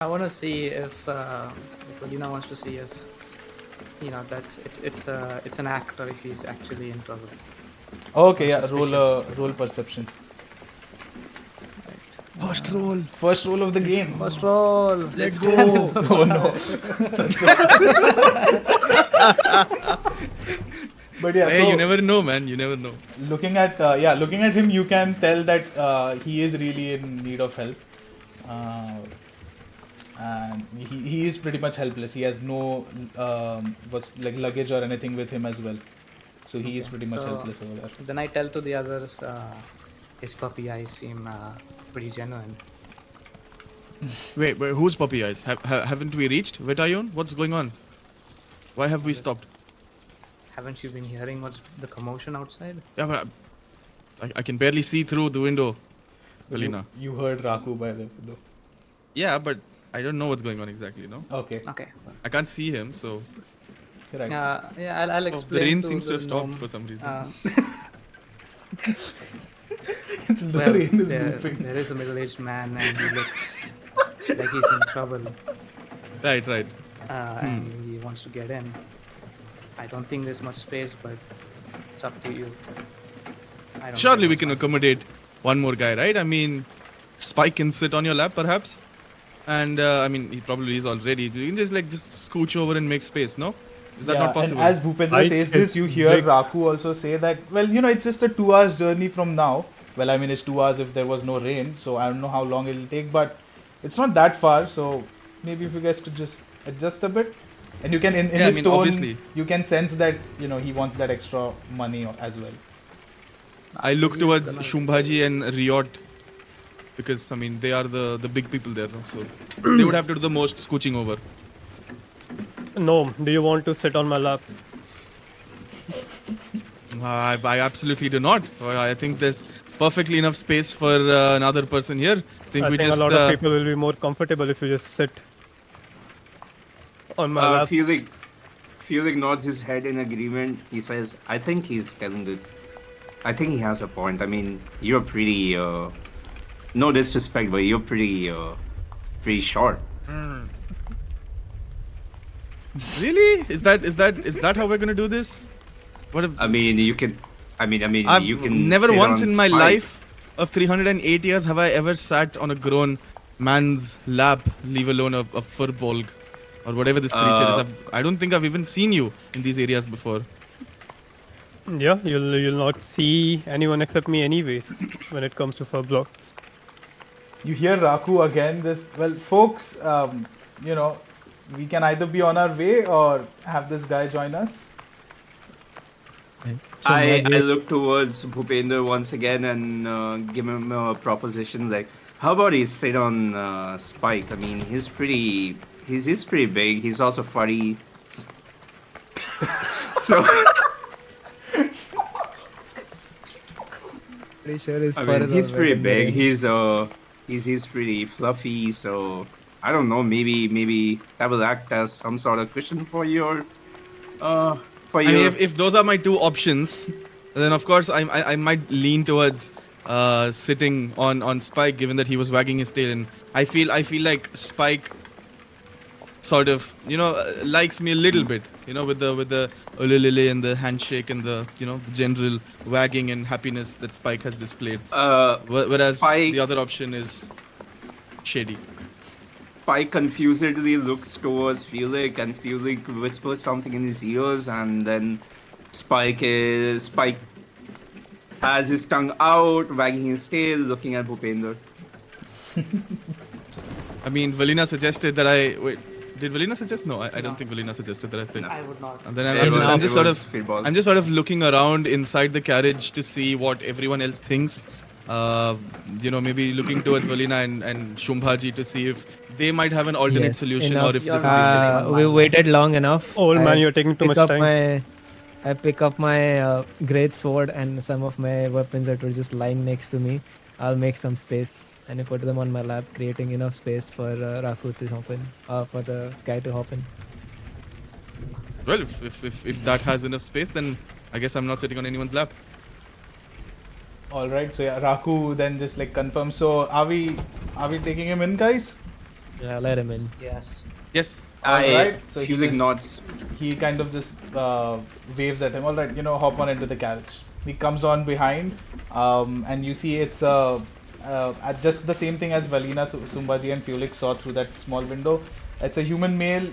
I want to see if Alina wants to see if it's an act or if he's actually in trouble. Okay, Or yeah. suspicious. Roll perception. First roll. First roll of the game. First roll. Let's go. Oh no. But yeah, Hey, so you never know, man. You never know. looking at him, you can tell that he is really in need of help, and he is pretty much helpless. He has no what's like luggage or anything with him as well, so he is pretty much helpless over there. Then I tell to the others, his puppy eyes seem pretty genuine. Wait, whose puppy eyes? Haven't we reached Vetayon? What's going on? Why have we stopped? Haven't you been hearing what's the commotion outside? Yeah, but I can barely see through the window, Valina. You heard Raku by the though. Yeah, but I don't know what's going on exactly, no? Okay, Okay. I can't see him, so... right. Yeah, I'll Oh, explain. the rain to seems to the have stopped gnome. for some reason. It's the Well, rain is there moving. is a middle-aged man and he looks like he's in trouble. Right. And he wants to get in. I don't think there's much space, but it's up to you. I don't Surely think we it's can much. accommodate one more guy, right? I mean, Spike can sit on your lap, perhaps? And, I mean, he probably is already. You can just scooch over and make space, no? Is that not possible? And as Bhupendra Height says this, is you hear big. Raku also say that, well, it's just a 2 hours journey from now. Well, I mean, it's 2 hours if there was no rain, so I don't know how long it'll take, but it's not that far, so maybe if you guys could just adjust a bit. And you can, in Yeah, I his mean, tone, obviously. you can sense that, he wants that extra money as well. I look He's towards gonna- Shumbhaji and Riot because, I mean, they are the big people there, no? So they would have to do the most scooching over. No, do you want to sit on my lap? I absolutely do not. I think there's perfectly enough space for another person here. I think I we think just... a lot of people will be more comfortable if you just sit on my lap. Felix nods his head in agreement. He says, I think he's telling the... I think he has a point. I mean, you're pretty... no disrespect, but you're pretty short. Really? Is that how we're gonna do this? What if... I mean, you can... I've you can never sit once on in my Spike. life of 308 years have I ever sat on a grown man's lap, leave alone a furbolg or whatever this creature is. I don't think I've even seen you in these areas before. Yeah, you'll not see anyone except me anyways when it comes to fur blocks. You hear Raku again, folks, we can either be on our way or have this guy join us. I look towards Bhupender once again and give him a proposition like, how about he sit on Spike? I mean, he's pretty big. He's also furry. So Pretty sure his I fur mean, is he's all pretty wet in the big. rain. He's pretty fluffy. So I don't know. Maybe that will act as some sort of cushion for your I mean, if those are my two options, then of course I might lean towards sitting on Spike, given that he was wagging his tail, and I feel like Spike sort of likes me a little bit, with the ululele and the handshake and the the general wagging and happiness that Spike has displayed. Whereas Spike- the other option is shady. Spike confusedly looks towards Felix, and Felix whispers something in his ears, and then Spike has his tongue out, wagging his tail, looking at Bhupender. I mean, Valina suggested that Did Valina suggest? No, I don't think Valina suggested that I sit. I would not. And then It was- I'm it just sort was of Speedball. I'm just sort of looking around inside the carriage to see what everyone else thinks. Maybe looking towards Valina and Shumbhaji to see if they might have an alternate Yes, solution, enough. or if this is the You're We waited long enough. Old man, I you're taking too pick much up time. I pick up my great sword and some of my weapons that were just lying next to me. I'll make some space and I put them on my lap, creating enough space for Raku to hop in, for the guy to hop in. Well, if that has enough space, then I guess I'm not sitting on anyone's lap. Alright, so yeah, Raku then just confirms. So are we taking him in, guys? Yeah, let him in. Yes. Yes. Alright, so he Fulik just- nods. He kind of just waves at him. All right, hop on into the carriage. He comes on behind, and you see it's just the same thing as Valina, Sumbaji, and Fulik saw through that small window. It's a human male,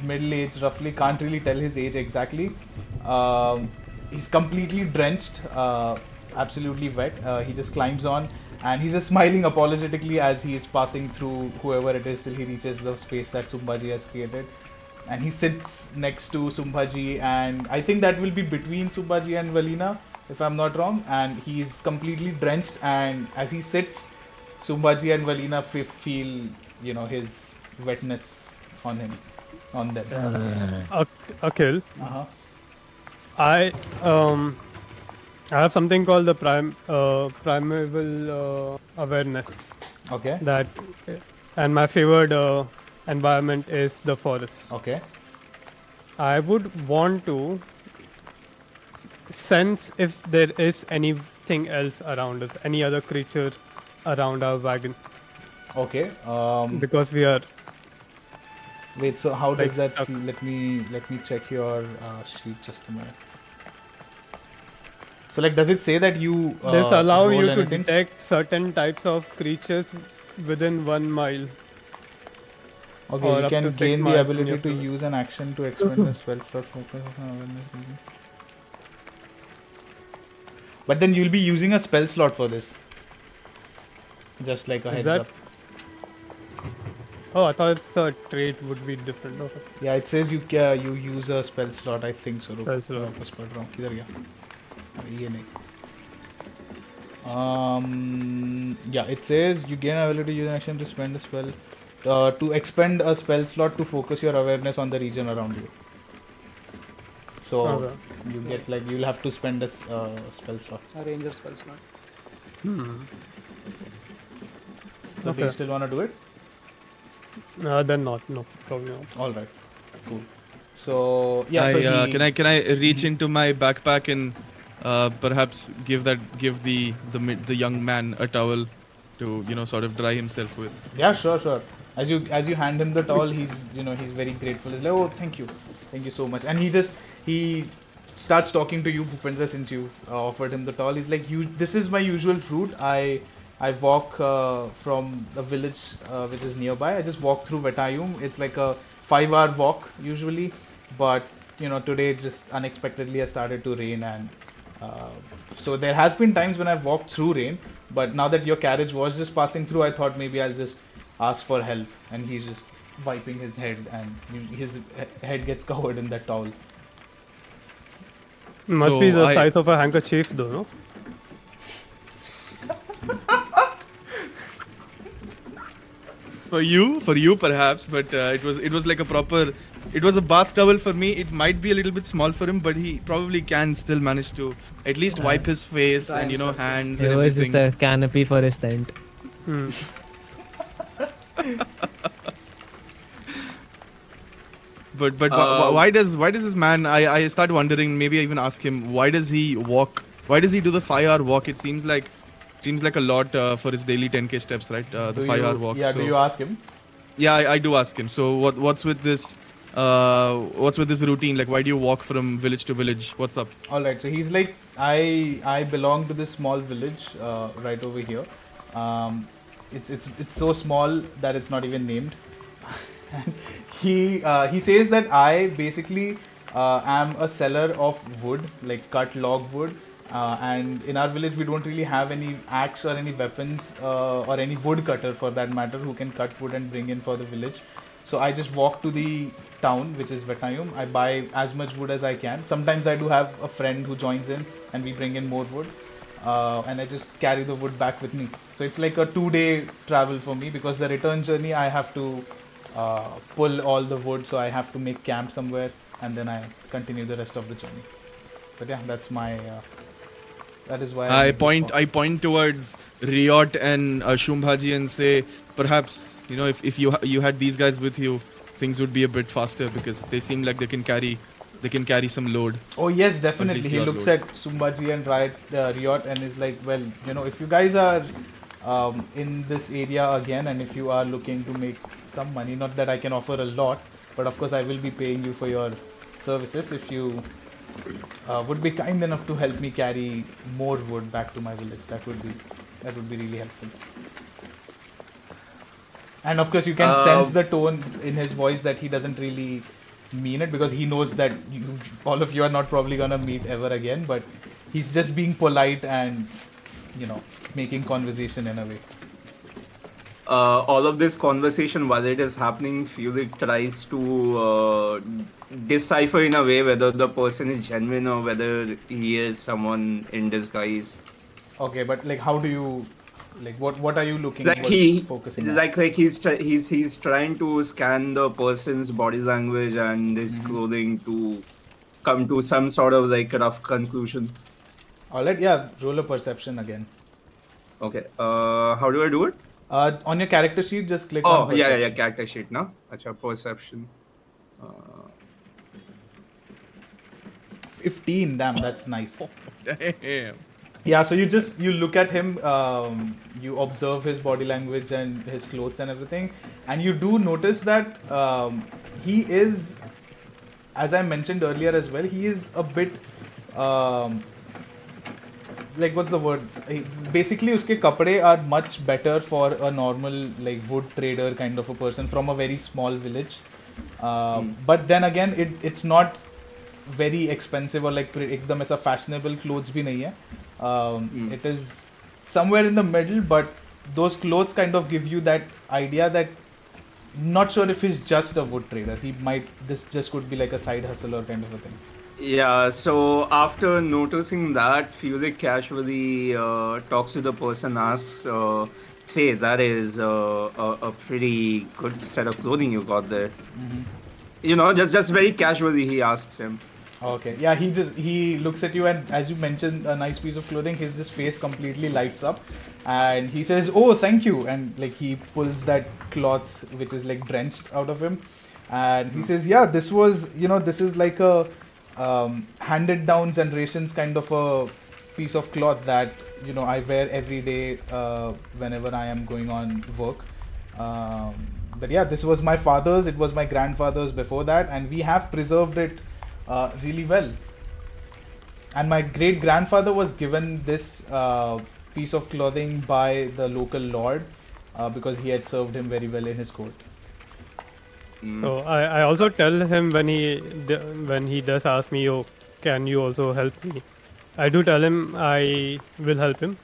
middle-aged, roughly. Can't really tell his age exactly. He's completely drenched, absolutely wet. He just climbs on, and he's just smiling apologetically as he is passing through whoever it is till he reaches the space that Sumbaji has created. And he sits next to Sumbaji, and I think that will be between Sumbaji and Valina, if I'm not wrong. And he's completely drenched, and as he sits, Sumbaji and Valina feel, his wetness on him, on them. Akhil, Uh-huh. I have something called the primeval awareness. Okay. That, and my favored environment is the forest. Okay. I would want to sense if there is anything else around us, any other creature around our wagon, Okay. because we are Wait. So how does like that stuck. see? Let me check your sheet just a minute. So does it say that you This allow roll you to anything? detect certain types of creatures within 1 mile. Okay, or you up to can 6 gain the miles in ability your to field. use an action to expend a spell slot. But then you'll be using a spell slot for this. Just like a Is heads that- up. Oh, I thought it's a trait would be different. Okay. Yeah, it says you use a spell slot. I think so. Spell slot. वापस पढ़ रहा हूँ. किधर गया? ये नहीं. Yeah, it says you gain ability to use an action to spend a spell. To expend a spell slot to focus your awareness on the region around you. So Okay. you get you'll have to spend a spell slot. A ranger spell slot. So do you still want to do it? Then not. No, probably not. All right, cool. So yeah, Can I reach into my backpack and perhaps give the young man a towel to sort of dry himself with? Yeah, sure. As you hand him the towel, he's very grateful. He's like, oh, thank you so much. And he starts talking to you, Bhupendra, since you offered him the towel. He's like, this is my usual route. I walk from the village which is nearby. I just walk through Vetayum. It's like a 5-hour walk usually, but today just unexpectedly has started to rain, and so there has been times when I've walked through rain. But now that your carriage was just passing through, I thought maybe I'll just ask for help. And he's just wiping his head, and his head gets covered in that towel. Must So be the I- size of a handkerchief, though, no? For you perhaps, but it was like a proper. It was a bath towel for me. It might be a little bit small for him, but he probably can still manage to at least wipe his face Dry and himself. hands It and was just everything. a canopy for his tent. Hmm. But why does this man? I start wondering. Maybe I even ask him, why does he walk? Why does he do the 5-hour walk? It seems like a lot for his daily 10k steps, right? The 5-hour walk. Yeah, so, do you ask him? Yeah, I do ask him. So what's with this? What's with this routine? Like, why do you walk from village to village? What's up? All right, so he's like, I belong to this small village right over here. It's so small that it's not even named. And he says that I basically am a seller of wood, like cut log wood. And in our village, we don't really have any axe or any weapons or any wood cutter for that matter who can cut wood and bring in for the village. So I just walk to the town, which is Vetayum. I buy as much wood as I can. Sometimes I do have a friend who joins in, and we bring in more wood. And I just carry the wood back with me. So it's like a 2-day travel for me, because the return journey I have to pull all the wood, so I have to make camp somewhere, and then I continue the rest of the journey. But yeah, that's my. That is why I did this walk. point towards Riot and Shumbhaji and say, perhaps if you had these guys with you, things would be a bit faster, because they seem like they can carry some load. Oh yes, definitely. least He your looks load. at Sumbaji and Riot and is like, well, if you guys are in this area again, and if you are looking to make some money. Not that I can offer a lot, but of course I will be paying you for your services if you would be kind enough to help me carry more wood back to my village. That would be really helpful. And of course, you can sense the tone in his voice that he doesn't really mean it, because he knows that all of you are not probably gonna meet ever again. But he's just being polite and, making conversation in a way. All of this conversation, while it is happening, Fulik tries to decipher in a way whether the person is genuine or whether he is someone in disguise. Okay, but like, how do you, like, what are you looking? Like focusing on? like he's trying to scan the person's body language and his clothing to come to some sort of like rough conclusion. Alright, yeah, roll a perception again. Okay. How do I do it? On your character sheet, just click on perception. yeah, character sheet, no? Acha, perception. 15, damn, that's nice. Damn. Yeah, so you look at him, you observe his body language and his clothes and everything, and you do notice that he is, as I mentioned earlier as well, he is a bit, like, what's the word? Basically, uske kapde are much better for a normal, like, wood trader kind of a person from a very small village. But then again, it's not very expensive or like ekdam aisa fashionable clothes bhi nahi hai. It is somewhere in the middle, but those clothes kind of give you that idea that not sure if he's just a wood trader. This just could be like a side hustle or kind of a thing. Yeah, so after noticing that, Fulik casually talks to the person, asks, say, that is a pretty good set of clothing you got there. Just very casually he asks him. Okay, yeah, he looks at you, and as you mentioned, a nice piece of clothing, his just face completely lights up, and he says, "Oh, thank you," and like he pulls that cloth which is like drenched out of him, and he says, "Yeah, this is like a handed down generations kind of a piece of cloth that I wear every day whenever I am going on work. But yeah, this was my father's, it was my grandfather's before that, and we have preserved it really well. And my great grandfather was given this piece of clothing by the local lord because he had served him very well in his court." So I also tell him when he does ask me, "Oh, can you also help me?" I do tell him I will help him.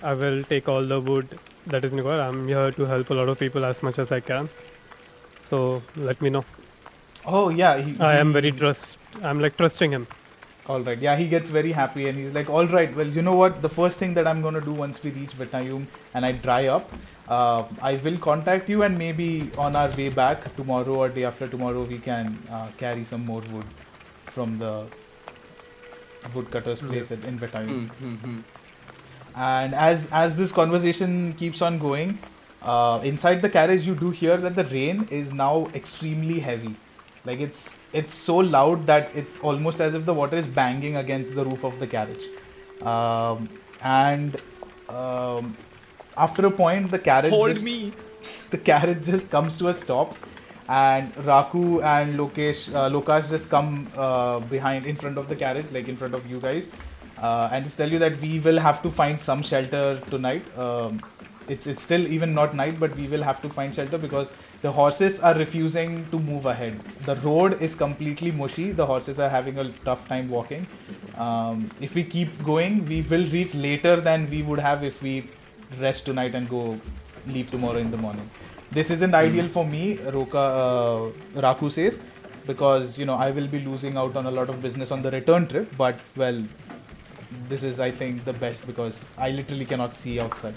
I will take all the wood that is required. I'm here to help a lot of people as much as I can. So let me know. Oh yeah, I'm like trusting him. All right, yeah, he gets very happy and he's like, "All right, well, you know what? The first thing that I'm gonna do once we reach Vietnam and I dry up, I will contact you, and maybe on our way back tomorrow or day after tomorrow we can carry some more wood from the woodcutter's place in Vietnam." And as this conversation keeps on going, inside the carriage you do hear that the rain is now extremely heavy. Like it's so loud that it's almost as if the water is banging against the roof of the carriage. After a point, the carriage just comes to a stop, and Raku and Lokesh just come in front of the carriage, like in front of you guys, and just tell you that we will have to find some shelter tonight. It's still even not night, but we will have to find shelter because the horses are refusing to move ahead. The road is completely mushy. The horses are having a tough time walking. If we keep going, we will reach later than we would have if we rest tonight and leave tomorrow in the morning. This isn't ideal for me, Raku says, because I will be losing out on a lot of business on the return trip. But well, this is, I think, the best because I literally cannot see outside.